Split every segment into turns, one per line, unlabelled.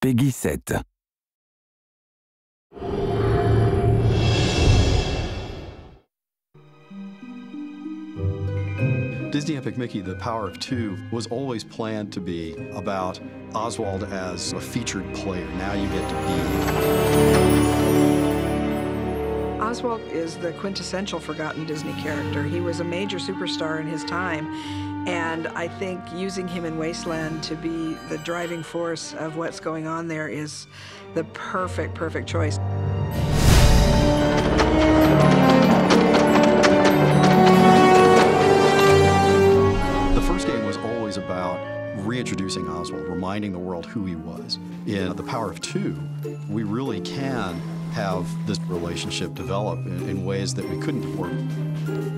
Peggy 7.
Disney Epic Mickey, The Power of Two, was always planned to be about Oswald as a featured player. Now you get to be.
Oswald is the quintessential forgotten Disney character. He was a major superstar in his time, and I think using him in Wasteland to be the driving force of what's going on there is the perfect choice. About reintroducing Oswald, reminding the world who he was. In The Power of Two, we really can have this relationship develop in ways that we couldn't before.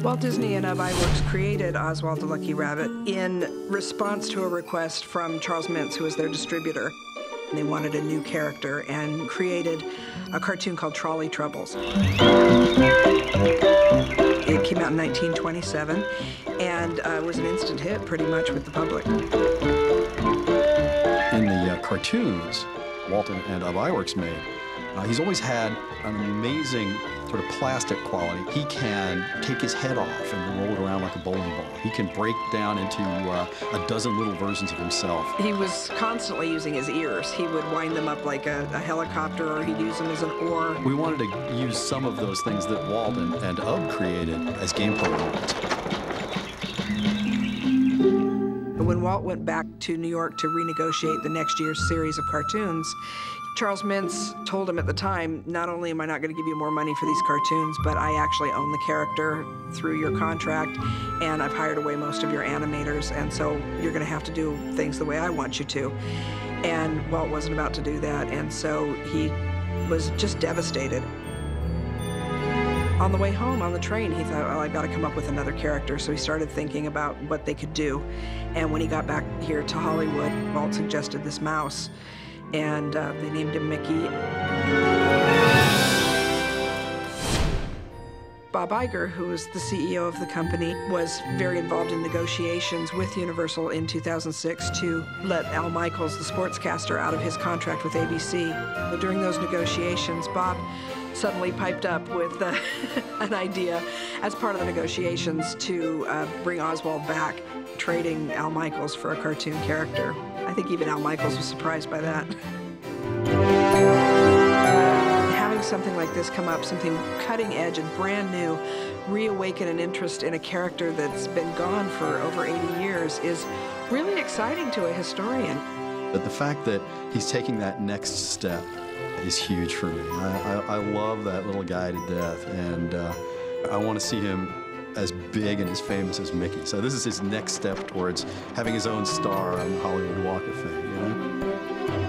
Walt Disney and Iwerks created Oswald the Lucky Rabbit in response to a request from Charles Mintz, who was their distributor. They wanted a new character and created a cartoon called Trolley Troubles. It came out in 1927 and was an instant hit pretty much with the public. In the cartoons Walt and Iwerks made, he's always had an amazing sort of plastic quality. He can take his head off and roll it around like a bowling ball. He can break down into a dozen little versions of himself. He was constantly using his ears. He would wind them up like a helicopter, or he'd use them as an oar. We wanted to use some of those things that Walt and Ub created as gameplay elements. When Walt went back to New York to renegotiate the next year's series of cartoons, Charles Mintz told him at the time, not only am I not going to give you more money for these cartoons, but I actually own the character through your contract, and I've hired away most of your animators, and so you're going to have to do things the way I want you to. And Walt wasn't about to do that, and so he was just devastated. On the way home, on the train, he thought, well, I've got to come up with another character, so he started thinking about what they could do. And when he got back here to Hollywood, Walt suggested this mouse, and they named him Mickey. Bob Iger, who was the CEO of the company, was very involved in negotiations with Universal in 2006 to let Al Michaels, the sportscaster, out of his contract with ABC. But during those negotiations, Bob suddenly piped up with an idea as part of the negotiations to bring Oswald back, trading Al Michaels for a cartoon character. I think even Al Michaels was surprised by that. Having something like this come up, something cutting edge and brand new, reawaken an interest in a character that's been gone for over 80 years is really exciting to a historian. But the fact that he's taking that next step is huge for me. I love that little guy to death, and I want to see him as big and as famous as Mickey. So this is his next step towards having his own star on the Hollywood Walk of Fame, you know?